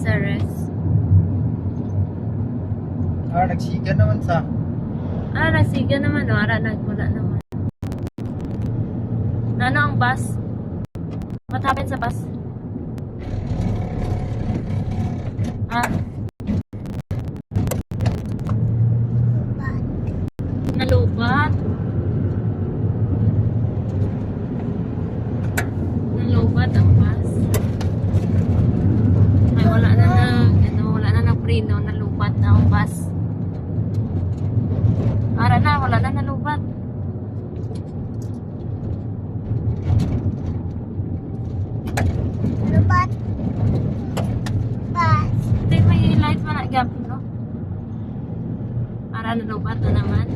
Caceres. Nagsiga naman sa. Nasiga naman, no? Wala naman. Ano ang bus? What happened sa bus? Nalubat. Nalubat ang bus. Ay, wala na nagpreno. Nalubat na ang bus. Wala na nalubat. Lubat. Bas. Hindi, may light man na gapin, no? Nalubat na naman.